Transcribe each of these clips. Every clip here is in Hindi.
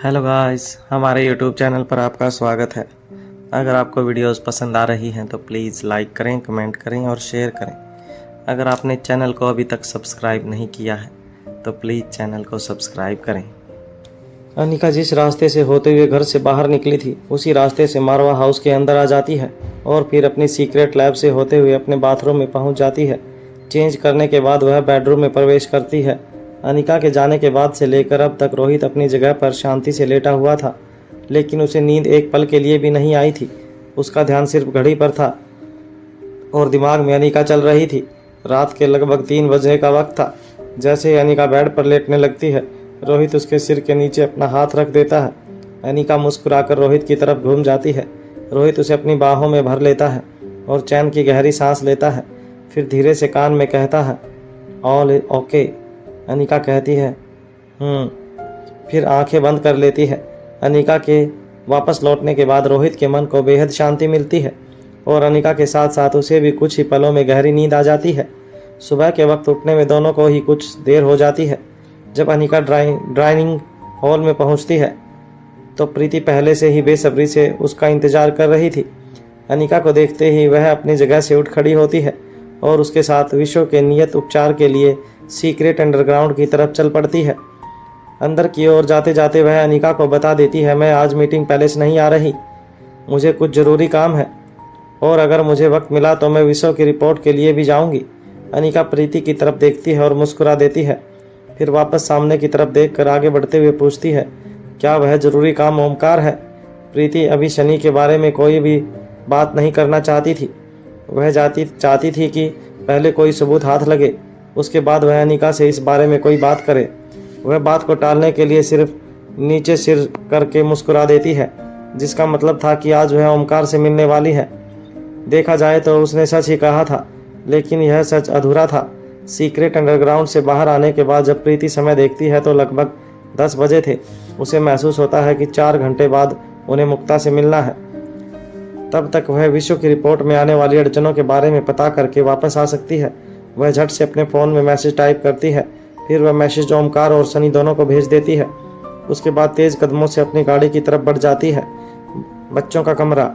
हेलो गाइस, हमारे यूट्यूब चैनल पर आपका स्वागत है। अगर आपको वीडियोस पसंद आ रही हैं तो प्लीज़ लाइक करें, कमेंट करें और शेयर करें। अगर आपने चैनल को अभी तक सब्सक्राइब नहीं किया है तो प्लीज़ चैनल को सब्सक्राइब करें। अनिका जिस रास्ते से होते हुए घर से बाहर निकली थी उसी रास्ते से मारवा हाउस के अंदर आ जाती है और फिर अपनी सीक्रेट लैब से होते हुए अपने बाथरूम में पहुंच जाती है। चेंज करने के बाद वह बेडरूम में प्रवेश करती है। अनिका के जाने के बाद से लेकर अब तक रोहित अपनी जगह पर शांति से लेटा हुआ था, लेकिन उसे नींद एक पल के लिए भी नहीं आई थी। उसका ध्यान सिर्फ घड़ी पर था और दिमाग में अनिका चल रही थी। रात के लगभग 3 बजे का वक्त था। जैसे ही अनिका बेड पर लेटने लगती है, रोहित उसके सिर के नीचे अपना हाथ रख देता है। अनिका मुस्कुराकर रोहित की तरफ घूम जाती है। रोहित उसे अपनी बाहों में भर लेता है और चैन की गहरी सांस लेता है। फिर धीरे से कान में कहता है, ऑल ओके। अनिका कहती है, फिर आंखें बंद कर लेती है। अनिका के वापस लौटने के बाद रोहित के मन को बेहद शांति मिलती है और अनिका के साथ साथ उसे भी कुछ ही पलों में गहरी नींद आ जाती है। सुबह के वक्त उठने में दोनों को ही कुछ देर हो जाती है। जब अनिका डाइनिंग हॉल में पहुंचती है तो प्रीति पहले से ही बेसब्री से उसका इंतजार कर रही थी। अनिका को देखते ही वह अपनी जगह से उठ खड़ी होती है और उसके साथ विश्व के नियत उपचार के लिए सीक्रेट अंडरग्राउंड की तरफ चल पड़ती है। अंदर की ओर जाते जाते वह अनिका को बता देती है, मैं आज मीटिंग पैलेस नहीं आ रही, मुझे कुछ ज़रूरी काम है और अगर मुझे वक्त मिला तो मैं विश्व की रिपोर्ट के लिए भी जाऊंगी। अनिका प्रीति की तरफ देखती है और मुस्कुरा देती है, फिर वापस सामने की तरफ देखकर आगे बढ़ते हुए पूछती है, क्या वह ज़रूरी काम ओमकार है? प्रीति अभी शनि के बारे में कोई भी बात नहीं करना चाहती थी। वह चाहती थी कि पहले कोई सबूत हाथ लगे, उसके बाद वह अनिका से इस बारे में कोई बात करे। वह बात को टालने के लिए सिर्फ नीचे सिर करके मुस्कुरा देती है, जिसका मतलब था कि आज वह ओमकार से मिलने वाली है। देखा जाए तो उसने सच ही कहा था, लेकिन यह सच अधूरा था। सीक्रेट अंडरग्राउंड से बाहर आने के बाद जब प्रीति समय देखती है तो लगभग 10 बजे थे। उसे महसूस होता है कि 4 घंटे बाद उन्हें मुक्ता से मिलना है। तब तक वह विश्व की रिपोर्ट में आने वाली अड़चनों के बारे में पता करके वापस आ सकती है। वह झट से अपने फ़ोन में मैसेज टाइप करती है, फिर वह मैसेज ओमकार और सनी दोनों को भेज देती है। उसके बाद तेज कदमों से अपनी गाड़ी की तरफ बढ़ जाती है। बच्चों का कमरा।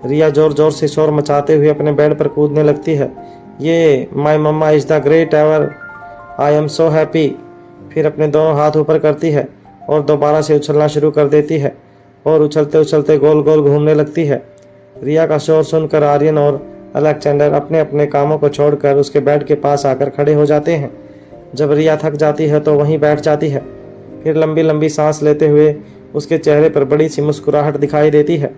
रिया जोर जोर से शोर मचाते हुए अपने बेड पर कूदने लगती है। ये my mamma is the great ever, I am so happy. फिर अपने दोनों हाथ ऊपर करती है और दोबारा से उछलना शुरू कर देती है और उछलते उछलते गोल गोल घूमने लगती है। रिया का शोर सुनकर आर्यन और अलेक्जेंडर अपने अपने कामों को छोड़कर उसके बेड के पास आकर खड़े हो जाते हैं। जब रिया थक जाती है तो वहीं बैठ जाती है। फिर लंबी लंबी सांस लेते हुए उसके चेहरे पर बड़ी सी मुस्कुराहट दिखाई देती है।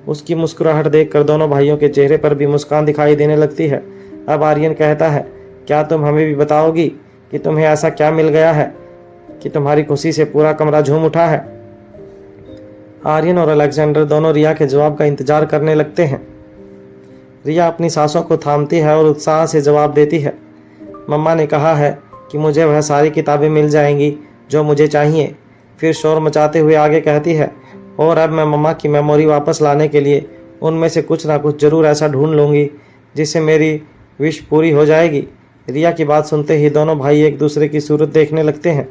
उसकी मुस्कुराहट देखकर दोनों भाइयों के चेहरे पर भी मुस्कान दिखाई देने लगती है। अब आर्यन कहता है, क्या तुम हमें भी बताओगी कि तुम्हें ऐसा क्या मिल गया है कि तुम्हारी खुशी से पूरा कमरा झूम उठा है? आर्यन और अलेक्जेंडर दोनों रिया के जवाब का इंतजार करने लगते हैं। रिया अपनी सांसों को थामती है और उत्साह से जवाब देती है, मम्मा ने कहा है कि मुझे वह सारी किताबें मिल जाएंगी जो मुझे चाहिए। फिर शोर मचाते हुए आगे कहती है, और अब मैं मम्मा की मेमोरी वापस लाने के लिए उनमें से कुछ ना कुछ जरूर ऐसा ढूंढ लूँगी जिससे मेरी विश पूरी हो जाएगी। रिया की बात सुनते ही दोनों भाई एक दूसरे की सूरत देखने लगते हैं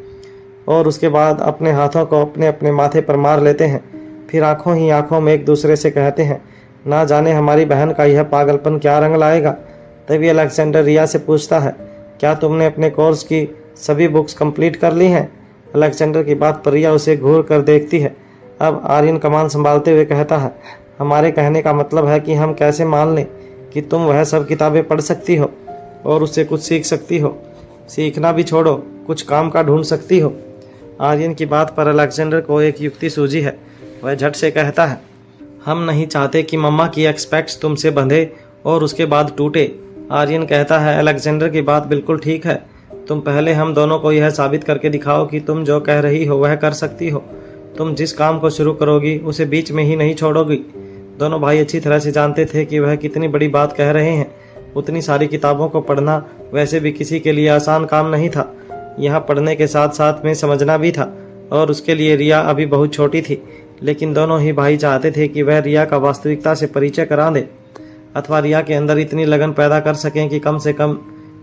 और उसके बाद अपने हाथों को अपने अपने माथे पर मार लेते हैं। फिर आंखों ही आंखों में एक दूसरे से कहते हैं, ना जाने हमारी बहन का यह पागलपन क्या रंग लाएगा। तभी अलेक्जेंडर रिया से पूछता है, क्या तुमने अपने कोर्स की सभी बुक्स कंप्लीट कर ली हैं? अलेक्जेंडर की बात पर रिया उसे घूर कर देखती है। अब आर्यन कमान संभालते हुए कहता है, हमारे कहने का मतलब है कि हम कैसे मान लें कि तुम वह सब किताबें पढ़ सकती हो और उससे कुछ सीख सकती हो? सीखना भी छोड़ो, कुछ काम का ढूंढ सकती हो। आर्यन की बात पर अलेक्जेंडर को एक युक्ति सूझी है। वह झट से कहता है, हम नहीं चाहते कि मम्मा की एक्सपेक्ट्स तुमसे बंधे और उसके बाद टूटे। आर्यन कहता है, अलेक्जेंडर की बात बिल्कुल ठीक है, तुम पहले हम दोनों को यह साबित करके दिखाओ कि तुम जो कह रही हो वह कर सकती हो। तुम जिस काम को शुरू करोगी उसे बीच में ही नहीं छोड़ोगी। दोनों भाई अच्छी तरह से जानते थे कि वह कितनी बड़ी बात कह रहे हैं। उतनी सारी किताबों को पढ़ना वैसे भी किसी के लिए आसान काम नहीं था। यहाँ पढ़ने के साथ साथ में समझना भी था और उसके लिए रिया अभी बहुत छोटी थी। लेकिन दोनों ही भाई चाहते थे कि वह रिया का वास्तविकता से परिचय करा दे, अथवा रिया के अंदर इतनी लगन पैदा कर सकें कि कम से कम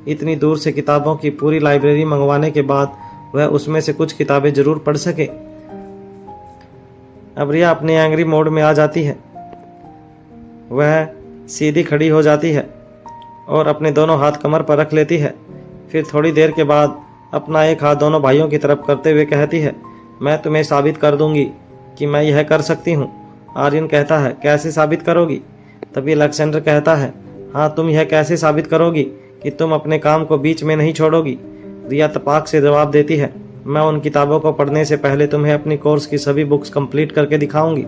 इतनी दूर से किताबों की पूरी लाइब्रेरी मंगवाने के बाद वह उसमें से कुछ किताबें जरूर पढ़ सके। अब रिया अपने एंग्री मोड में आ जाती है। वह सीधी खड़ी हो जाती है और अपने दोनों हाथ कमर पर रख लेती है। फिर थोड़ी देर के बाद अपना एक हाथ दोनों भाइयों की तरफ करते हुए कहती है, मैं तुम्हें साबित कर दूंगी कि मैं यह कर सकती हूँ। आर्यन कहता है, कैसे साबित करोगी? तभी अलेक्जेंडर कहता है, हाँ, तुम यह कैसे साबित करोगी कि तुम अपने काम को बीच में नहीं छोड़ोगी? रिया तपाक से जवाब देती है, मैं उन किताबों को पढ़ने से पहले तुम्हें अपनी कोर्स की सभी बुक्स कंप्लीट करके दिखाऊंगी,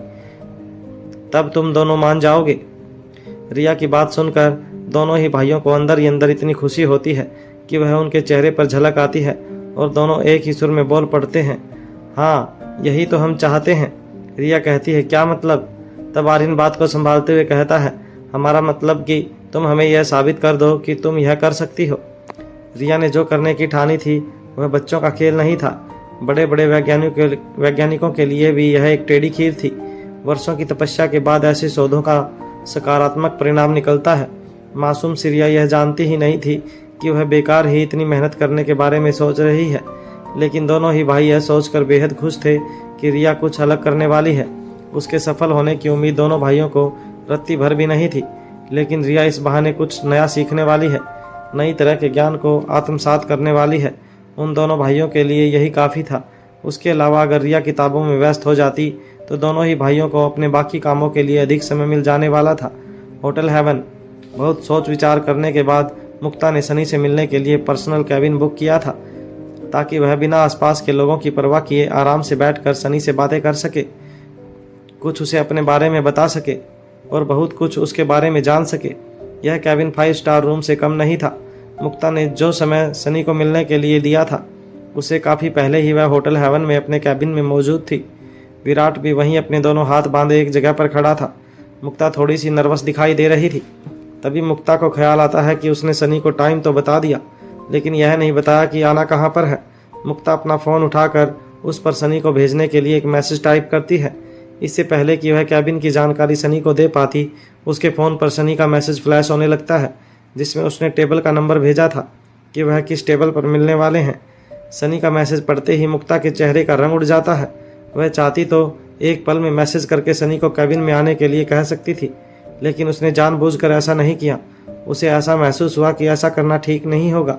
तब तुम दोनों मान जाओगे। रिया की बात सुनकर दोनों ही भाइयों को अंदर ही अंदर इतनी खुशी होती है कि वह उनके चेहरे पर झलक आती है और दोनों एक ही सुर में बोल पड़ते हैं, हाँ, यही तो हम चाहते हैं। रिया कहती है, क्या मतलब? तब आर्यन बात को संभालते हुए कहता है, हमारा मतलब कि तुम हमें यह साबित कर दो कि तुम यह कर सकती हो। रिया ने जो करने की ठानी थी वह बच्चों का खेल नहीं था। बड़े बड़े वैज्ञानिकों के लिए भी यह एक टेढ़ी खीर थी। वर्षों की तपस्या के बाद ऐसे शोधों का सकारात्मक परिणाम निकलता है। मासूम सी रिया यह जानती ही नहीं थी कि वह बेकार ही इतनी मेहनत करने के बारे में सोच रही है, लेकिन दोनों ही भाई यह सोचकर बेहद खुश थे कि रिया कुछ अलग करने वाली है। उसके सफल होने की उम्मीद दोनों भाइयों को रत्ती भर भी नहीं थी, लेकिन रिया इस बहाने कुछ नया सीखने वाली है, नई तरह के ज्ञान को आत्मसात करने वाली है। उन दोनों भाइयों के लिए यही काफ़ी था। उसके अलावा अगर रिया किताबों में व्यस्त हो जाती तो दोनों ही भाइयों को अपने बाकी कामों के लिए अधिक समय मिल जाने वाला था। Hotel heaven. बहुत सोच विचार करने के बाद मुक्ता ने सनी से मिलने के लिए पर्सनल कैबिन बुक किया था, ताकि वह बिना आसपास के लोगों की परवाह किए आराम से बैठकर सनी से बातें कर सके, कुछ उसे अपने बारे में बता सके और बहुत कुछ उसके बारे में जान सके। यह कैबिन 5 स्टार रूम से कम नहीं था। मुक्ता ने जो समय सनी को मिलने के लिए दिया था, उससे काफ़ी पहले ही वह होटल हेवन में अपने कैबिन में मौजूद थी। विराट भी वहीं अपने दोनों हाथ बांधे एक जगह पर खड़ा था। मुक्ता थोड़ी सी नर्वस दिखाई दे रही थी। तभी मुक्ता को ख्याल आता है कि उसने सनी को टाइम तो बता दिया, लेकिन यह नहीं बताया कि आना कहाँ पर है। मुक्ता अपना फ़ोन उठाकर उस पर सनी को भेजने के लिए एक मैसेज टाइप करती है। इससे पहले कि वह कैबिन की जानकारी सनी को दे पाती, उसके फ़ोन पर सनी का मैसेज फ्लैश होने लगता है, जिसमें उसने टेबल का नंबर भेजा था कि वह किस टेबल पर मिलने वाले हैं। सनी का मैसेज पढ़ते ही मुक्ता के चेहरे का रंग उड़ जाता है। वह चाहती तो एक पल में मैसेज करके सनी को कैबिन में आने के लिए कह सकती थी, लेकिन उसने जानबूझकर ऐसा नहीं किया। उसे ऐसा महसूस हुआ कि ऐसा करना ठीक नहीं होगा,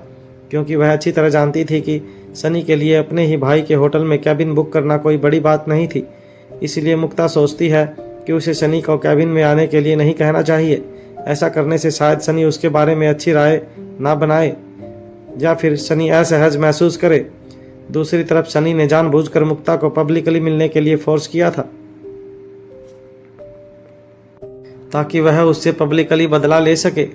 क्योंकि वह अच्छी तरह जानती थी कि सनी के लिए अपने ही भाई के होटल में कैबिन बुक करना कोई बड़ी बात नहीं थी। इसलिए मुक्ता सोचती है कि उसे सनी को कैबिन में आने के लिए नहीं कहना चाहिए। ऐसा करने से शायद सनी उसके बारे में अच्छी राय ना बनाए या फिर सनी असहज महसूस करे। दूसरी तरफ सनी ने जानबूझकर मुक्ता को पब्लिकली मिलने के लिए फोर्स किया था, ताकि वह उससे पब्लिकली बदला ले सके।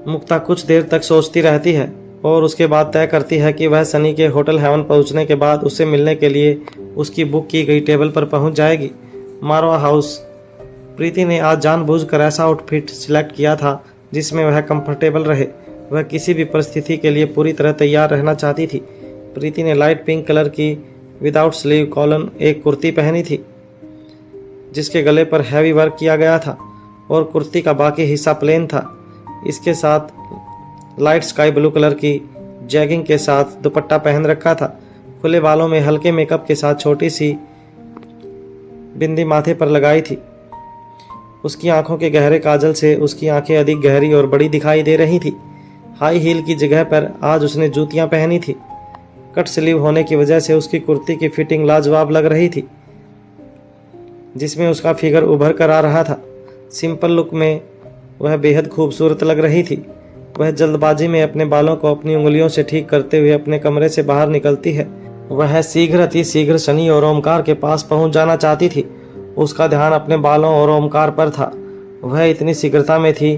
मुक्ता कुछ देर तक सोचती रहती है और उसके बाद तय करती है कि वह सनी के होटल हेवन पहुंचने के बाद उससे मिलने के लिए उसकी बुक की गई टेबल पर पहुंच जाएगी। मारवा हाउस। प्रीति ने आज जानबूझकर ऐसा आउटफिट सिलेक्ट किया था जिसमें वह कंफर्टेबल रहे। वह किसी भी परिस्थिति के लिए पूरी तरह तैयार रहना चाहती थी। प्रीति ने लाइट पिंक कलर की विदाउट स्लीव कॉलर एक कुर्ती पहनी थी, जिसके गले पर हैवी वर्क किया गया था और कुर्ती का बाकी हिस्सा प्लेन था। इसके साथ लाइट स्काई ब्लू कलर की जैगिंग के साथ दुपट्टा पहन रखा था। खुले बालों में हल्के मेकअप के साथ छोटी सी बिंदी माथे पर लगाई थी। उसकी आंखों के गहरे काजल से उसकी आंखें अधिक गहरी और बड़ी दिखाई दे रही थी। हाई हील की जगह पर आज उसने जूतियां पहनी थी। कट स्लीव होने की वजह से उसकी कुर्ती की फिटिंग लाजवाब लग रही थी, जिसमें उसका फिगर उभर कर आ रहा था। सिंपल लुक में वह बेहद खूबसूरत लग रही थी। वह जल्दबाजी में अपने बालों को अपनी उंगलियों से ठीक करते हुए अपने कमरे से बाहर निकलती है। वह शीघ्र सनी और ओमकार के पास पहुंच जाना चाहती थी। उसका ध्यान अपने बालों और ओमकार पर था। वह इतनी शीघ्रता में थी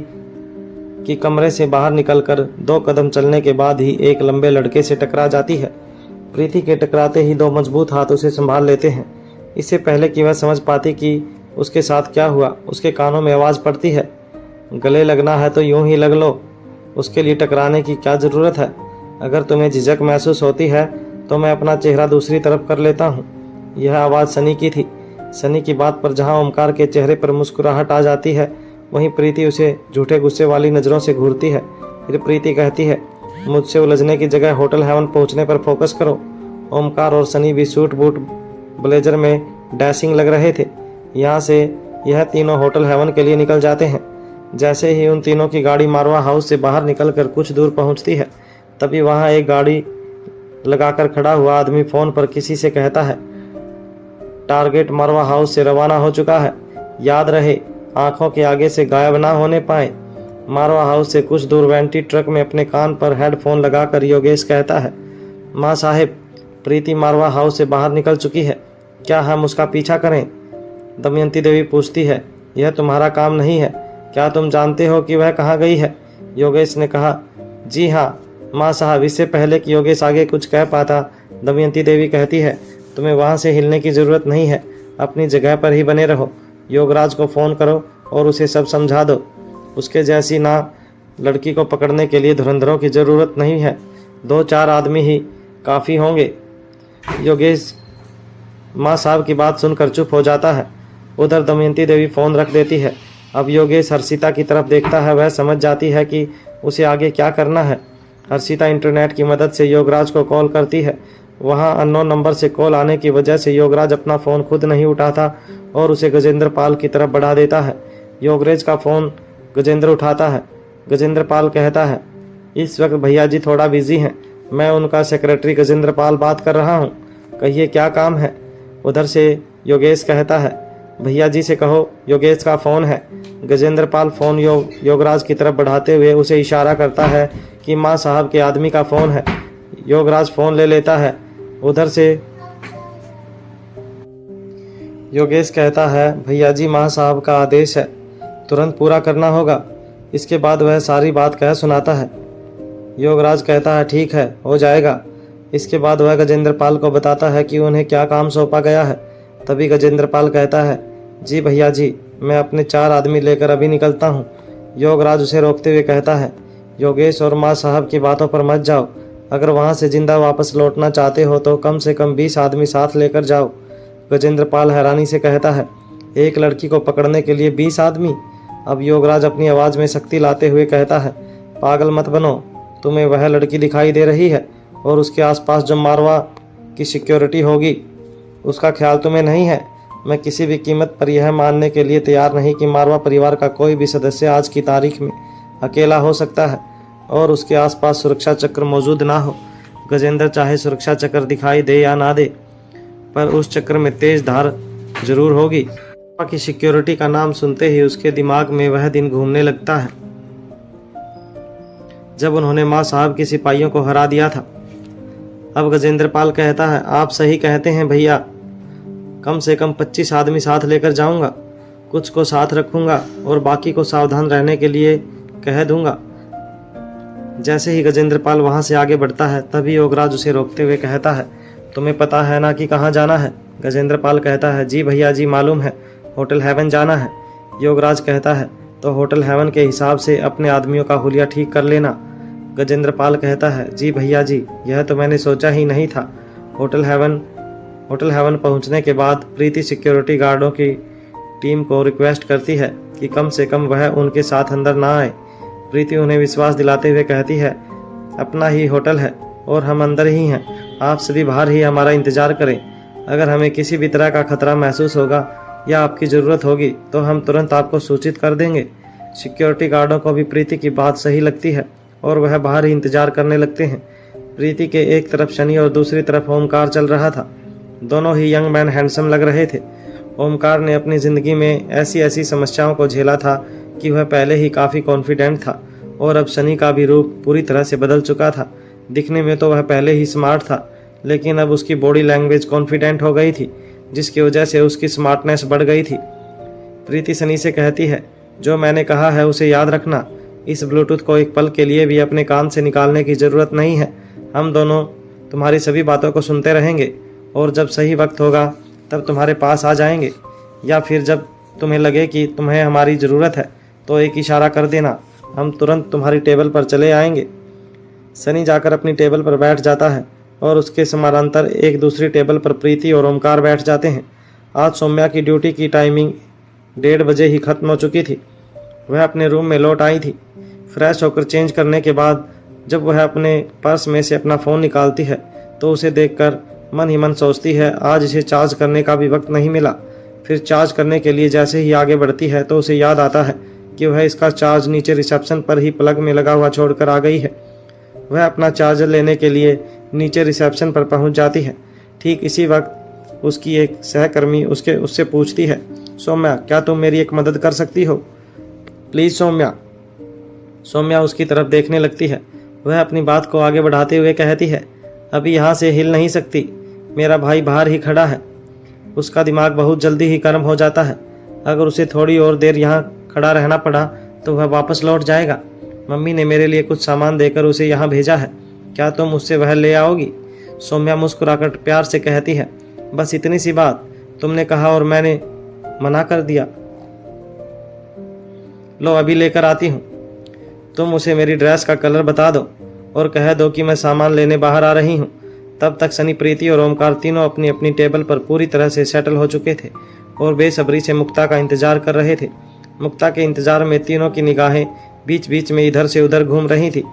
कि कमरे से बाहर निकलकर 2 कदम चलने के बाद ही एक लंबे लड़के से टकरा जाती है। प्रीति के टकराते ही 2 मजबूत हाथ उसे संभाल लेते हैं। इससे पहले कि वह समझ पाती कि उसके साथ क्या हुआ, उसके कानों में आवाज़ पड़ती है, गले लगना है तो यूं ही लग लो, उसके लिए टकराने की क्या ज़रूरत है। अगर तुम्हें झिझक महसूस होती है तो मैं अपना चेहरा दूसरी तरफ कर लेता हूँ। यह आवाज़ सनी की थी। सनी की बात पर जहाँ ओमकार के चेहरे पर मुस्कुराहट आ जाती है, वहीं प्रीति उसे झूठे गुस्से वाली नज़रों से घूरती है। फिर प्रीति कहती है, मुझसे उलझने की जगह होटल हेवन पहुंचने पर फोकस करो। ओमकार और सनी भी सूट बूट ब्लेजर में डैशिंग लग रहे थे। यहाँ से यह तीनों होटल हेवन के लिए निकल जाते हैं। जैसे ही उन तीनों की गाड़ी मारवा हाउस से बाहर निकलकर कुछ दूर पहुंचती है, तभी वहां एक गाड़ी लगाकर खड़ा हुआ आदमी फोन पर किसी से कहता है, टारगेट मारवा हाउस से रवाना हो चुका है, याद रहे आंखों के आगे से गायब ना होने पाए। मारवा हाउस से कुछ दूर वेंटी ट्रक में अपने कान पर हेडफोन लगाकर योगेश कहता है, माँ साहेब, प्रीति मारवा हाउस से बाहर निकल चुकी है, क्या हम उसका पीछा करें? दमयंती देवी पूछती है, यह तुम्हारा काम नहीं है, क्या तुम जानते हो कि वह कहाँ गई है? योगेश ने कहा, जी हाँ माँ साहब। इससे पहले कि योगेश आगे कुछ कह पाता, दमयंती देवी कहती है, तुम्हें वहाँ से हिलने की ज़रूरत नहीं है, अपनी जगह पर ही बने रहो। योगराज को फ़ोन करो और उसे सब समझा दो। उसके जैसी ना लड़की को पकड़ने के लिए धुरंधरों की ज़रूरत नहीं है, 2-4 आदमी ही काफ़ी होंगे। योगेश माँ साहब की बात सुनकर चुप हो जाता है। उधर दमयंती देवी फ़ोन रख देती है। अब योगेश हर्षिता की तरफ देखता है। वह समझ जाती है कि उसे आगे क्या करना है। हर्षिता इंटरनेट की मदद से योगराज को कॉल करती है। वहां अननोन नंबर से कॉल आने की वजह से योगराज अपना फ़ोन खुद नहीं उठाता और उसे गजेंद्र पाल की तरफ बढ़ा देता है। योगराज का फ़ोन गजेंद्र उठाता है। गजेंद्र पाल कहता है, इस वक्त भैया जी थोड़ा बिजी हैं, मैं उनका सेक्रेटरी गजेंद्र पाल बात कर रहा हूँ, कहिए क्या काम है? उधर से योगेश कहता है, भैया जी से कहो योगेश का फ़ोन है। गजेंद्र पाल फ़ोन योगराज की तरफ बढ़ाते हुए उसे इशारा करता है कि माँ साहब के आदमी का फ़ोन है। योगराज फ़ोन ले लेता है। उधर से योगेश कहता है, भैया जी माँ साहब का आदेश है, तुरंत पूरा करना होगा। इसके बाद वह सारी बात कह सुनाता है। योगराज कहता है, ठीक है, हो जाएगा। इसके बाद वह गजेंद्र पाल को बताता है कि उन्हें क्या काम सौंपा गया है। तभी गजेंद्र पाल कहता है, जी भैया जी, मैं अपने 4 आदमी लेकर अभी निकलता हूँ। योगराज उसे रोकते हुए कहता है, योगेश और माँ साहब की बातों पर मत जाओ, अगर वहाँ से जिंदा वापस लौटना चाहते हो तो कम से कम 20 आदमी साथ लेकर जाओ। गजेंद्र पाल हैरानी से कहता है, एक लड़की को पकड़ने के लिए 20 आदमी? अब योगराज अपनी आवाज़ में सख्ती लाते हुए कहता है, पागल मत बनो, तुम्हें वह लड़की दिखाई दे रही है और उसके आसपास जो मारवा की सिक्योरिटी होगी उसका ख्याल तुम्हें नहीं है? मैं किसी भी कीमत पर यह मानने के लिए तैयार नहीं कि मारवा परिवार का कोई भी सदस्य आज की तारीख में अकेला हो सकता है और उसके आसपास सुरक्षा चक्र मौजूद ना हो। गजेंद्र चाहे सुरक्षा चक्र दिखाई दे या ना दे, पर उस चक्र में तेज धार जरूर होगी। मारवा की सिक्योरिटी का नाम सुनते ही उसके दिमाग में वह दिन घूमने लगता है जब उन्होंने माँ साहब के सिपाहियों को हरा दिया था। अब गजेंद्र पाल कहता है, आप सही कहते हैं भैया, कम से कम 25 आदमी साथ लेकर जाऊंगा, कुछ को साथ रखूंगा और बाकी को सावधान रहने के लिए कह दूंगा। जैसे ही गजेंद्र पाल वहां से आगे बढ़ता है, तभी योगराज उसे रोकते हुए कहता है, तुम्हें पता है ना कि कहाँ जाना है? गजेंद्र पाल कहता है, जी भैया जी मालूम है, होटल हेवन जाना है। योगराज कहता है, तो होटल हेवन के हिसाब से अपने आदमियों का हुलिया ठीक कर लेना। गजेंद्र पाल कहता है, जी भैया जी, यह तो मैंने सोचा ही नहीं था। होटल हेवन पहुंचने के बाद प्रीति सिक्योरिटी गार्डों की टीम को रिक्वेस्ट करती है कि कम से कम वह उनके साथ अंदर ना आए। प्रीति उन्हें विश्वास दिलाते हुए कहती है, अपना ही होटल है और हम अंदर ही हैं, आप सभी बाहर ही हमारा इंतजार करें। अगर हमें किसी भी तरह का खतरा महसूस होगा या आपकी ज़रूरत होगी तो हम तुरंत आपको सूचित कर देंगे। सिक्योरिटी गार्डों को भी प्रीति की बात सही लगती है और वह बाहर ही इंतजार करने लगते हैं। प्रीति के एक तरफ शनि और दूसरी तरफ ओमकार चल रहा था। दोनों ही यंग मैन हैंडसम लग रहे थे। ओमकार ने अपनी ज़िंदगी में ऐसी ऐसी समस्याओं को झेला था कि वह पहले ही काफ़ी कॉन्फिडेंट था और अब शनि का भी रूप पूरी तरह से बदल चुका था। दिखने में तो वह पहले ही स्मार्ट था, लेकिन अब उसकी बॉडी लैंग्वेज कॉन्फिडेंट हो गई थी, जिसकी वजह से उसकी स्मार्टनेस बढ़ गई थी। प्रीति शनि से कहती है, जो मैंने कहा है उसे याद रखना, इस ब्लूटूथ को एक पल के लिए भी अपने कान से निकालने की ज़रूरत नहीं है। हम दोनों तुम्हारी सभी बातों को सुनते रहेंगे और जब सही वक्त होगा तब तुम्हारे पास आ जाएंगे, या फिर जब तुम्हें लगे कि तुम्हें हमारी ज़रूरत है तो एक इशारा कर देना, हम तुरंत तुम्हारी टेबल पर चले आएंगे। सनी जाकर अपनी टेबल पर बैठ जाता है और उसके समानांतर एक दूसरी टेबल पर प्रीति और ओमकार बैठ जाते हैं। आज सौम्या की ड्यूटी की टाइमिंग 1:30 बजे ही खत्म हो चुकी थी। वह अपने रूम में लौट आई थी। फ्रेश होकर चेंज करने के बाद जब वह अपने पर्स में से अपना फ़ोन निकालती है तो उसे देखकर मन ही मन सोचती है आज इसे चार्ज करने का भी वक्त नहीं मिला। फिर चार्ज करने के लिए जैसे ही आगे बढ़ती है तो उसे याद आता है कि वह इसका चार्ज नीचे रिसेप्शन पर ही प्लग में लगा हुआ छोड़कर आ गई है। वह अपना चार्जर लेने के लिए नीचे रिसेप्शन पर पहुंच जाती है। ठीक इसी वक्त उसकी एक सहकर्मी उससे पूछती है, सौम्या क्या तुम मेरी एक मदद कर सकती हो? प्लीज़ सौम्या। सौम्या उसकी तरफ देखने लगती है। वह अपनी बात को आगे बढ़ाते हुए कहती है, अभी यहाँ से हिल नहीं सकती, मेरा भाई बाहर ही खड़ा है। उसका दिमाग बहुत जल्दी ही गर्म हो जाता है। अगर उसे थोड़ी और देर यहाँ खड़ा रहना पड़ा तो वह वापस लौट जाएगा। मम्मी ने मेरे लिए कुछ सामान देकर उसे यहाँ भेजा है, क्या तुम उससे वह ले आओगी? सौम्या मुस्कुराकर प्यार से कहती है, बस इतनी सी बात, तुमने कहा और मैंने मना कर दिया। लो अभी लेकर आती हूँ। तुम उसे मेरी ड्रेस का कलर बता दो और कह दो कि मैं सामान लेने बाहर आ रही हूँ। तब तक सनी, प्रीति और ओमकार तीनों अपनी अपनी टेबल पर पूरी तरह से सेटल हो चुके थे और बेसब्री से मुक्ता का इंतजार कर रहे थे। मुक्ता के इंतजार में तीनों की निगाहें बीच बीच में इधर से उधर घूम रही थी।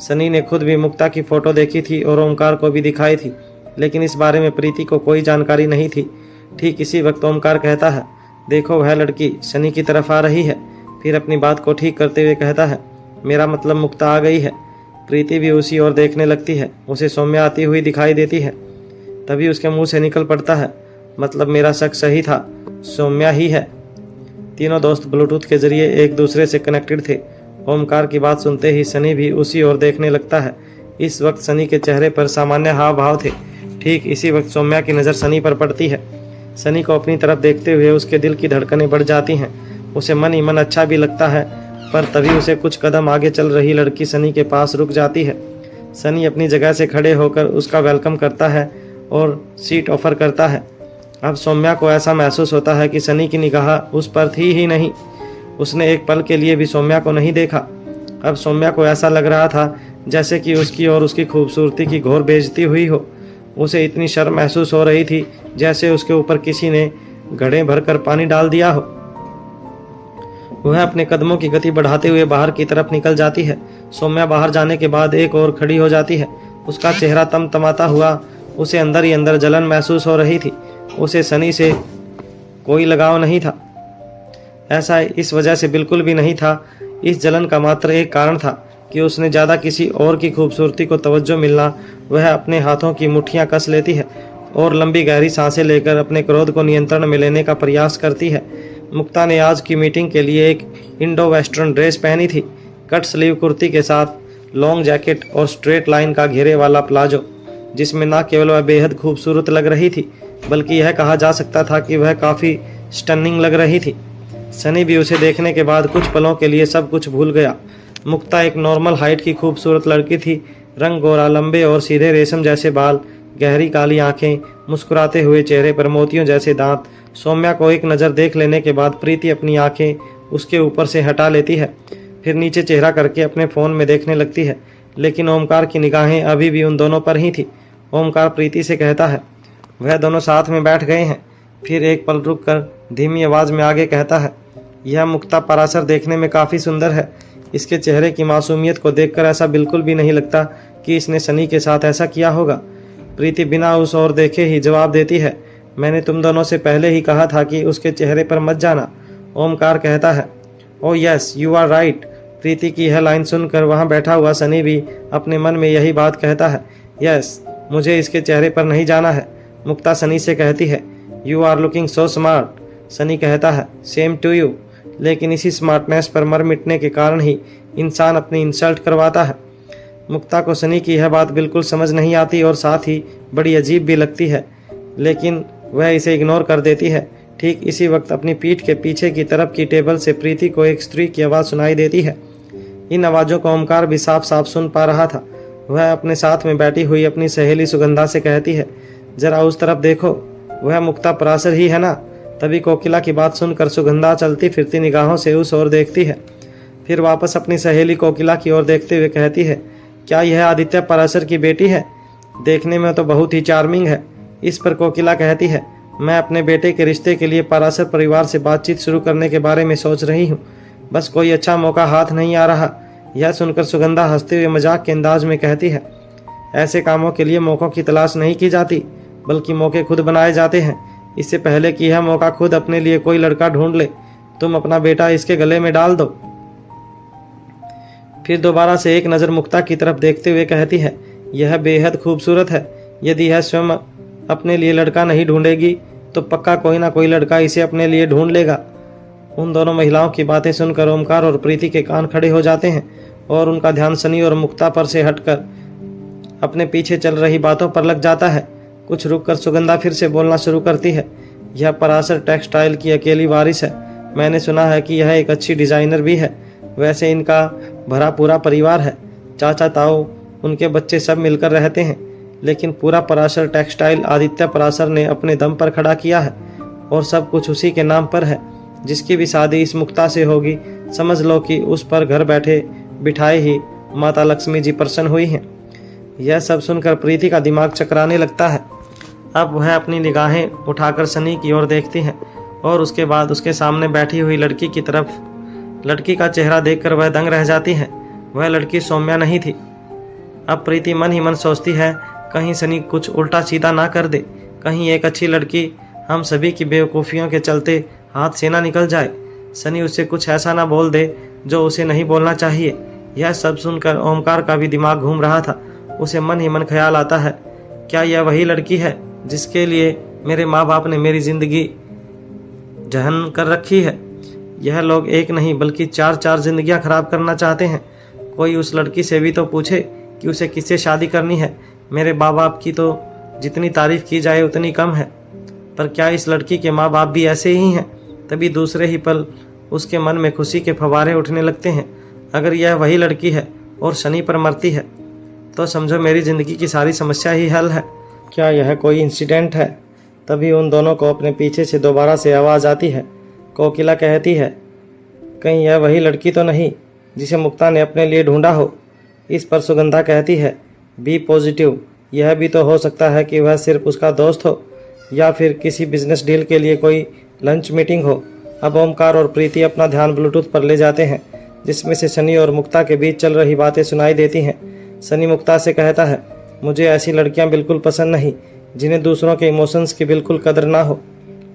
सनी ने खुद भी मुक्ता की फोटो देखी थी और ओमकार को भी दिखाई थी, लेकिन इस बारे में प्रीति को कोई जानकारी नहीं थी। ठीक इसी वक्त ओमकार कहता है, देखो वह लड़की सनी की तरफ आ रही है। फिर अपनी बात को ठीक करते हुए कहता है, मेरा मतलब मुक्ता आ गई है। प्रीति भी उसी ओर देखने लगती है। उसे सौम्या आती हुई दिखाई देती है। तभी उसके मुंह से निकल पड़ता है, मतलब मेरा शक सही था, सौम्या ही है। तीनों दोस्त ब्लूटूथ के जरिए एक दूसरे से कनेक्टेड थे। ओमकार की बात सुनते ही सनी भी उसी ओर देखने लगता है। इस वक्त सनी के चेहरे पर सामान्य हाव भाव थे। ठीक इसी वक्त सौम्या की नज़र सनी पर पड़ती है। सनी को अपनी तरफ देखते हुए उसके दिल की धड़कनें बढ़ जाती हैं। उसे मन ही मन अच्छा भी लगता है, पर तभी उसे कुछ कदम आगे चल रही लड़की सनी के पास रुक जाती है। सनी अपनी जगह से खड़े होकर उसका वेलकम करता है और सीट ऑफर करता है। अब सौम्या को ऐसा महसूस होता है कि सनी की निगाह उस पर थी ही नहीं। उसने एक पल के लिए भी सौम्या को नहीं देखा। अब सौम्या को ऐसा लग रहा था जैसे कि उसकी और उसकी खूबसूरती की घोर बेइज्जती हुई हो। उसे इतनी शर्म महसूस हो रही थी जैसे उसके ऊपर किसी ने घड़े भरकर पानी डाल दिया हो। वह अपने कदमों की गति बढ़ाते हुए बाहर की तरफ निकल जाती है। सौम्या बाहर जाने के बाद एक और खड़ी हो जाती है। उसका चेहरा तमतमाता हुआ, उसे अंदर ही अंदर जलन महसूस हो रही थी। उसे सनी से कोई लगाव नहीं था, ऐसा इस वजह से बिल्कुल भी नहीं था। इस जलन का मात्र एक कारण था कि उसने ज़्यादा किसी और की खूबसूरती को तवज्जो मिलना। वह अपने हाथों की मुट्ठियां कस लेती है और लंबी गहरी सांसें लेकर अपने क्रोध को नियंत्रण में लेने का प्रयास करती है। मुक्ता ने आज की मीटिंग के लिए एक इंडो वेस्टर्न ड्रेस पहनी थी, कट स्लीव कुर्ती के साथ लॉन्ग जैकेट और स्ट्रेट लाइन का घेरे वाला प्लाजो, जिसमें न केवल वह बेहद खूबसूरत लग रही थी बल्कि यह कहा जा सकता था कि वह काफ़ी स्टनिंग लग रही थी। सनी भी उसे देखने के बाद कुछ पलों के लिए सब कुछ भूल गया। मुक्ता एक नॉर्मल हाइट की खूबसूरत लड़की थी। रंग गोरा, लंबे और सीधे रेशम जैसे बाल, गहरी काली आंखें, मुस्कुराते हुए चेहरे पर मोतियों जैसे दांत। सौम्या को एक नज़र देख लेने के बाद प्रीति अपनी आंखें उसके ऊपर से हटा लेती है, फिर नीचे चेहरा करके अपने फ़ोन में देखने लगती है। लेकिन ओमकार की निगाहें अभी भी उन दोनों पर ही थी। ओमकार प्रीति से कहता है, वह दोनों साथ में बैठ गए हैं। फिर एक पल रुक कर धीमी आवाज़ में आगे कहता है, यह मुक्ता पराशर देखने में काफ़ी सुंदर है। इसके चेहरे की मासूमियत को देखकर ऐसा बिल्कुल भी नहीं लगता कि इसने सनी के साथ ऐसा किया होगा। प्रीति बिना उस ओर देखे ही जवाब देती है, मैंने तुम दोनों से पहले ही कहा था कि उसके चेहरे पर मत जाना। ओमकार कहता है, oh yes you are right. Preeti की यह लाइन सुनकर वहाँ बैठा हुआ सनी भी अपने मन में यही बात कहता है, यस मुझे इसके चेहरे पर नहीं जाना है। मुक्ता सनी से कहती है, you are looking so smart. Sunny कहता है, सेम टू यू। लेकिन इसी स्मार्टनेस पर मर मिटने के कारण ही इंसान अपनी इंसल्ट करवाता है। मुक्ता को सनी की यह बात बिल्कुल समझ नहीं आती और साथ ही बड़ी अजीब भी लगती है, लेकिन वह इसे इग्नोर कर देती है। ठीक इसी वक्त अपनी पीठ के पीछे की तरफ की टेबल से प्रीति को एक स्त्री की आवाज़ सुनाई देती है। इन आवाज़ों को ओमकार भी साफ साफ सुन पा रहा था। वह अपने साथ में बैठी हुई अपनी सहेली सुगंधा से कहती है, जरा उस तरफ देखो, वह मुक्ता पराशर ही है ना। तभी कोकिला की बात सुनकर सुगंधा चलती फिरती निगाहों से उस ओर देखती है, फिर वापस अपनी सहेली कोकिला की ओर देखते हुए कहती है, क्या यह आदित्य पराशर की बेटी है? देखने में तो बहुत ही चार्मिंग है। इस पर कोकिला कहती है, मैं अपने बेटे के रिश्ते के लिए पराशर परिवार से बातचीत शुरू करने के बारे में सोच रही हूँ, बस कोई अच्छा मौका हाथ नहीं आ रहा। यह सुनकर सुगंधा हंसते हुए मजाक के अंदाज में कहती है, ऐसे कामों के लिए मौक़ों की तलाश नहीं की जाती, बल्कि मौके खुद बनाए जाते हैं। इससे पहले कि यह मौका खुद अपने लिए कोई लड़का ढूंढ ले, तुम अपना बेटा इसके गले में डाल दो। फिर दोबारा से एक नज़र मुक्ता की तरफ देखते हुए कहती है, यह बेहद खूबसूरत है। यदि यह स्वयं अपने लिए लड़का नहीं ढूंढेगी तो पक्का कोई ना कोई लड़का इसे अपने लिए ढूंढ लेगा। उन दोनों महिलाओं की बातें सुनकर ओमकार और प्रीति के कान खड़े हो जाते हैं और उनका ध्यान सनी और मुक्ता पर से हटकर अपने पीछे चल रही बातों पर लग जाता है। कुछ रुककर सुगंधा फिर से बोलना शुरू करती है, यह पराशर टेक्सटाइल की अकेली वारिस है। मैंने सुना है कि यह एक अच्छी डिजाइनर भी है। वैसे इनका भरा पूरा परिवार है, चाचा ताऊ उनके बच्चे सब मिलकर रहते हैं, लेकिन पूरा पराशर टेक्सटाइल आदित्य पराशर ने अपने दम पर खड़ा किया है और सब कुछ उसी के नाम पर है। जिसकी भी शादी इस मुक्ता से होगी, समझ लो कि उस पर घर बैठे बिठाए ही माता लक्ष्मी जी प्रसन्न हुई हैं। यह सब सुनकर प्रीति का दिमाग चकराने लगता है। अब वह अपनी निगाहें उठाकर सनी की ओर देखती हैं और उसके बाद उसके सामने बैठी हुई लड़की की तरफ। लड़की का चेहरा देखकर वह दंग रह जाती है। वह लड़की सौम्या नहीं थी। अब प्रीति मन ही मन सोचती है, कहीं सनी कुछ उल्टा सीधा ना कर दे, कहीं एक अच्छी लड़की हम सभी की बेवकूफ़ियों के चलते हाथ से ना निकल जाए, सनी उससे कुछ ऐसा ना बोल दे जो उसे नहीं बोलना चाहिए। यह सब सुनकर ओमकार का भी दिमाग घूम रहा था। उसे मन ही मन ख्याल आता है, क्या यह वही लड़की है जिसके लिए मेरे माँ बाप ने मेरी जिंदगी जहन कर रखी है। यह लोग एक नहीं बल्कि चार चार जिंदगियां खराब करना चाहते हैं। कोई उस लड़की से भी तो पूछे कि उसे किससे शादी करनी है। मेरे माँ बाप की तो जितनी तारीफ की जाए उतनी कम है, पर क्या इस लड़की के माँ बाप भी ऐसे ही हैं? तभी दूसरे ही पल उसके मन में खुशी के फव्वारे उठने लगते हैं। अगर यह वही लड़की है और शनि पर मरती है तो समझो मेरी ज़िंदगी की सारी समस्या ही हल है। क्या यह कोई इंसिडेंट है? तभी उन दोनों को अपने पीछे से दोबारा से आवाज़ आती है। कोकिला कहती है, कहीं यह वही लड़की तो नहीं जिसे मुक्ता ने अपने लिए ढूंढा हो। इस पर सुगंधा कहती है, बी पॉजिटिव, यह भी तो हो सकता है कि वह सिर्फ उसका दोस्त हो या फिर किसी बिजनेस डील के लिए कोई लंच मीटिंग हो। अब ओमकार और प्रीति अपना ध्यान ब्लूटूथ पर ले जाते हैं, जिसमें से सनी और मुक्ता के बीच चल रही बातें सुनाई देती हैं। सनी मुक्ता से कहता है, मुझे ऐसी लड़कियां बिल्कुल पसंद नहीं जिन्हें दूसरों के इमोशंस की बिल्कुल कदर ना हो।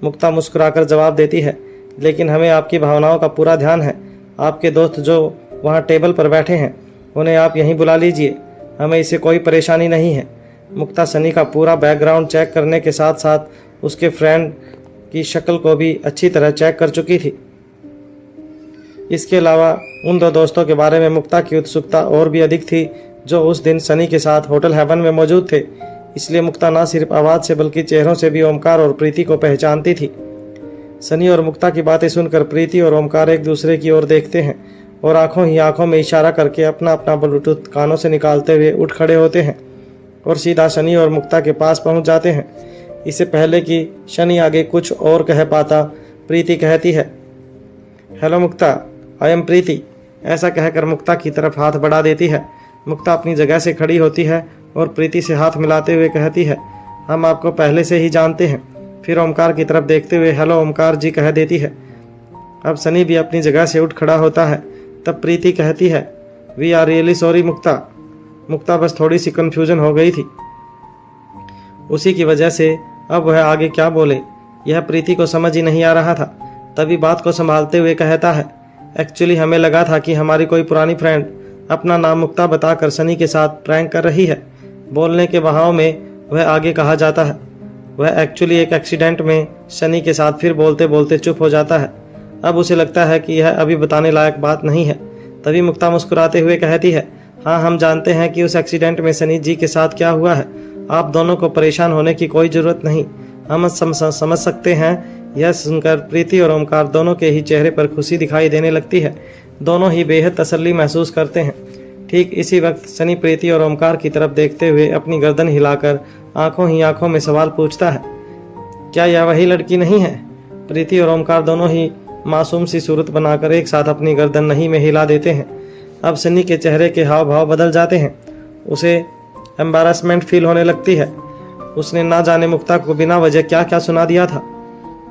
मुक्ता मुस्कुराकर जवाब देती है, लेकिन हमें आपकी भावनाओं का पूरा ध्यान है। आपके दोस्त जो वहाँ टेबल पर बैठे हैं उन्हें आप यहीं बुला लीजिए, हमें इससे कोई परेशानी नहीं है। मुक्ता सनी का पूरा बैकग्राउंड चेक करने के साथ साथ उसके फ्रेंड की शक्ल को भी अच्छी तरह चेक कर चुकी थी। इसके अलावा उन दो दोस्तों के बारे में मुक्ता की उत्सुकता और भी अधिक थी जो उस दिन सनी के साथ होटल हेवन में मौजूद थे। इसलिए मुक्ता न सिर्फ आवाज़ से बल्कि चेहरों से भी ओमकार और प्रीति को पहचानती थी। सनी और मुक्ता की बातें सुनकर प्रीति और ओमकार एक दूसरे की ओर देखते हैं और आंखों ही आंखों में इशारा करके अपना अपना ब्लूटूथ कानों से निकालते हुए उठ खड़े होते हैं और सीधा शनि और मुक्ता के पास पहुंच जाते हैं। इससे पहले कि शनि आगे कुछ और कह पाता, प्रीति कहती है, हेलो मुक्ता, आई एम प्रीति। ऐसा कहकर मुक्ता की तरफ हाथ बढ़ा देती है। मुक्ता अपनी जगह से खड़ी होती है और प्रीति से हाथ मिलाते हुए कहती है, हम आपको पहले से ही जानते हैं। फिर ओमकार की तरफ देखते हुए हेलो ओमकार जी कह देती है। अब सनी भी अपनी जगह से उठ खड़ा होता है। तब प्रीति कहती है, वी आर रियली सॉरी मुक्ता। मुक्ता बस थोड़ी सी कन्फ्यूजन हो गई थी, उसी की वजह से अब वह आगे क्या बोले यह प्रीति को समझ ही नहीं आ रहा था। तभी बात को संभालते हुए कहता है, एक्चुअली हमें लगा था कि हमारी कोई पुरानी फ्रेंड अपना नाम मुक्ता बताकर सनी के साथ प्रैंक कर रही है। बोलने के बहाव में वह आगे कहा जाता है, वह एक्चुअली एक एक्सीडेंट में सनी के साथ। फिर बोलते बोलते चुप हो जाता है। अब उसे लगता है कि यह अभी बताने लायक बात नहीं है। तभी मुक्ता मुस्कुराते हुए कहती है, हाँ हम जानते हैं कि उस एक्सीडेंट में सनी जी के साथ क्या हुआ है। आप दोनों को परेशान होने की कोई ज़रूरत नहीं, हम समझ सकते हैं। यह सुनकर प्रीति और ओमकार दोनों के ही चेहरे पर खुशी दिखाई देने लगती है। दोनों ही बेहद तसल्ली महसूस करते हैं। ठीक इसी वक्त सनी प्रीति और ओमकार की तरफ देखते हुए अपनी गर्दन हिलाकर आंखों ही आंखों में सवाल पूछता है, क्या यह वही लड़की नहीं है? प्रीति और ओमकार दोनों ही मासूम सी सूरत बनाकर एक साथ अपनी गर्दन नहीं में हिला देते हैं। अब सनी के चेहरे के हाव भाव बदल जाते हैं। उसे एम्बारसमेंट फील होने लगती है। उसने ना जाने मुक्ता को बिना वजह क्या क्या सुना दिया था।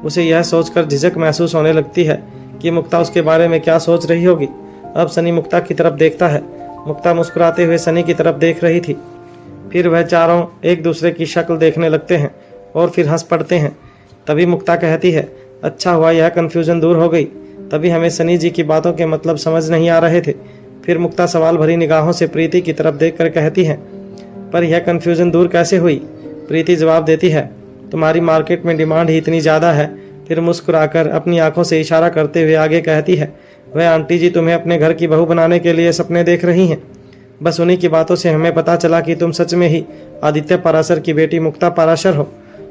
उसे यह सोचकर झिझक महसूस होने लगती है कि मुक्ता उसके बारे में क्या सोच रही होगी। अब सनी मुक्ता की तरफ देखता है। मुक्ता मुस्कुराते हुए सनी की तरफ देख रही थी। फिर वह चारों एक दूसरे की शक्ल देखने लगते हैं और फिर हंस पड़ते हैं। तभी मुक्ता कहती है, अच्छा हुआ यह कन्फ्यूजन दूर हो गई। तभी हमें सनी जी की बातों के मतलब समझ नहीं आ रहे थे। फिर मुक्ता सवाल भरी निगाहों से प्रीति की तरफ देखकर कहती है, पर यह कन्फ्यूजन दूर कैसे हुई? प्रीति जवाब देती है, तुम्हारी मार्केट में डिमांड ही इतनी ज़्यादा है। फिर मुस्कुराकर अपनी आंखों से इशारा करते हुए आगे कहती है, वह आंटी जी तुम्हें अपने घर की बहू बनाने के लिए सपने देख रही हैं। बस उन्हीं की बातों से हमें पता चला कि तुम सच में ही आदित्य पाराशर की बेटी मुक्ता पाराशर हो।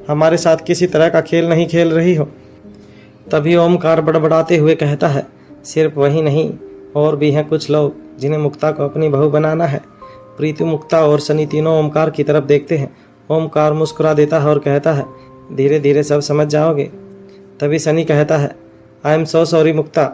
हमारे साथ किसी तरह का खेल नहीं खेल रही हो। तभी ओमकार बड़बड़ाते हुए कहता है, सिर्फ वही नहीं, और भी हैं कुछ लोग जिन्हें मुक्ता को अपनी बहू बनाना है। प्रीति, मुक्ता और सनी तीनों ओमकार की तरफ देखते हैं। ओमकार मुस्कुरा देता है और कहता है, धीरे धीरे सब समझ जाओगे। तभी सनी कहता है, आई एम सो सॉरी मुक्ता।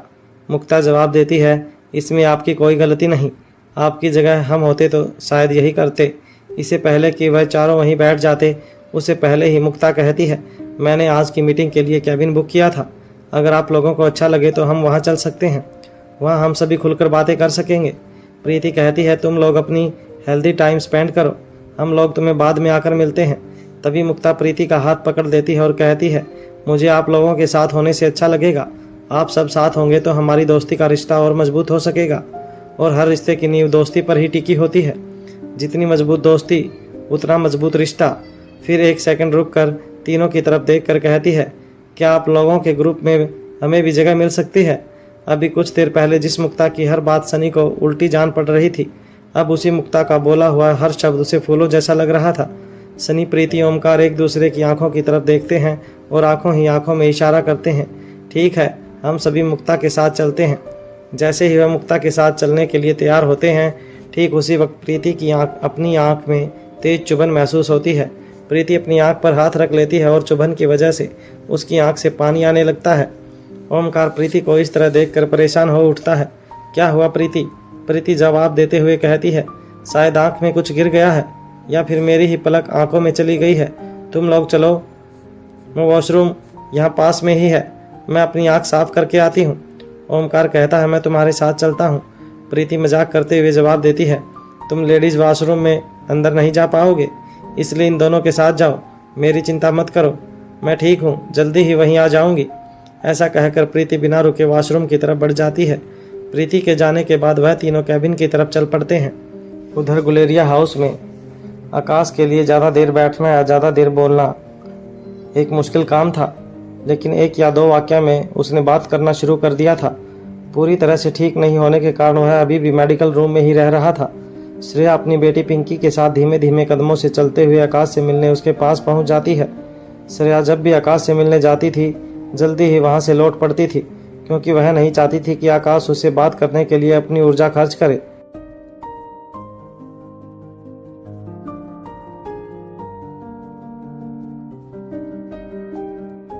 मुक्ता जवाब देती है, इसमें आपकी कोई गलती नहीं। आपकी जगह हम होते तो शायद यही करते। इससे पहले कि वह चारों वहीं बैठ जाते, उससे पहले ही मुक्ता कहती है, मैंने आज की मीटिंग के लिए कैबिन बुक किया था। अगर आप लोगों को अच्छा लगे तो हम वहाँ चल सकते हैं। वहाँ हम सभी खुलकर बातें कर सकेंगे। प्रीति कहती है, तुम लोग अपनी हेल्दी टाइम स्पेंड करो, हम लोग तुम्हें बाद में आकर मिलते हैं। तभी मुक्ता प्रीति का हाथ पकड़ देती है और कहती है, मुझे आप लोगों के साथ होने से अच्छा लगेगा। आप सब साथ होंगे तो हमारी दोस्ती का रिश्ता और मजबूत हो सकेगा। और हर रिश्ते की नींव दोस्ती पर ही टिकी होती है। जितनी मजबूत दोस्ती उतना मजबूत रिश्ता। फिर एक सेकंड रुक कर तीनों की तरफ देख कर कहती है, क्या आप लोगों के ग्रुप में हमें भी जगह मिल सकती है? अभी कुछ देर पहले जिस मुक्ता की हर बात सनी को उल्टी जान पड़ रही थी, अब उसी मुक्ता का बोला हुआ हर शब्द उसे फूलों जैसा लग रहा था। सनी, प्रीति, ओमकार एक दूसरे की आंखों की तरफ देखते हैं और आंखों ही आंखों में इशारा करते हैं, ठीक है, हम सभी मुक्ता के साथ चलते हैं। जैसे ही वह मुक्ता के साथ चलने के लिए तैयार होते हैं, ठीक उसी वक्त प्रीति की अपनी आंख में तेज चुभन महसूस होती है। प्रीति अपनी आंख पर हाथ रख लेती है और चुभन की वजह से उसकी आंख से पानी आने लगता है। ओमकार प्रीति को इस तरह देखकर परेशान हो उठता है। क्या हुआ प्रीति? प्रीति जवाब देते हुए कहती है, शायद आंख में कुछ गिर गया है, या फिर मेरी ही पलक आंखों में चली गई है। तुम लोग चलो, वॉशरूम यहाँ पास में ही है, मैं अपनी आंख साफ करके आती हूँ। ओमकार कहता है, मैं तुम्हारे साथ चलता हूँ। प्रीति मजाक करते हुए जवाब देती है, तुम लेडीज वॉशरूम में अंदर नहीं जा पाओगे, इसलिए इन दोनों के साथ जाओ। मेरी चिंता मत करो, मैं ठीक हूँ, जल्दी ही वहीं आ जाऊँगी। ऐसा कहकर प्रीति बिना रुके वॉशरूम की तरफ बढ़ जाती है। प्रीति के जाने के बाद वह तीनों कैबिन की तरफ चल पड़ते हैं। उधर गुलेरिया हाउस में आकाश के लिए ज़्यादा देर बैठना या ज़्यादा देर बोलना एक मुश्किल काम था, लेकिन एक या दो वाक्य में उसने बात करना शुरू कर दिया था। पूरी तरह से ठीक नहीं होने के कारण वह अभी भी मेडिकल रूम में ही रह रहा था। श्रेया अपनी बेटी पिंकी के साथ धीमे धीमे कदमों से चलते हुए आकाश से मिलने उसके पास पहुंच जाती है। श्रेया जब भी आकाश से मिलने जाती थी, जल्दी ही वहां से लौट पड़ती थी, क्योंकि वह नहीं चाहती थी कि आकाश उससे बात करने के लिए अपनी ऊर्जा खर्च करे।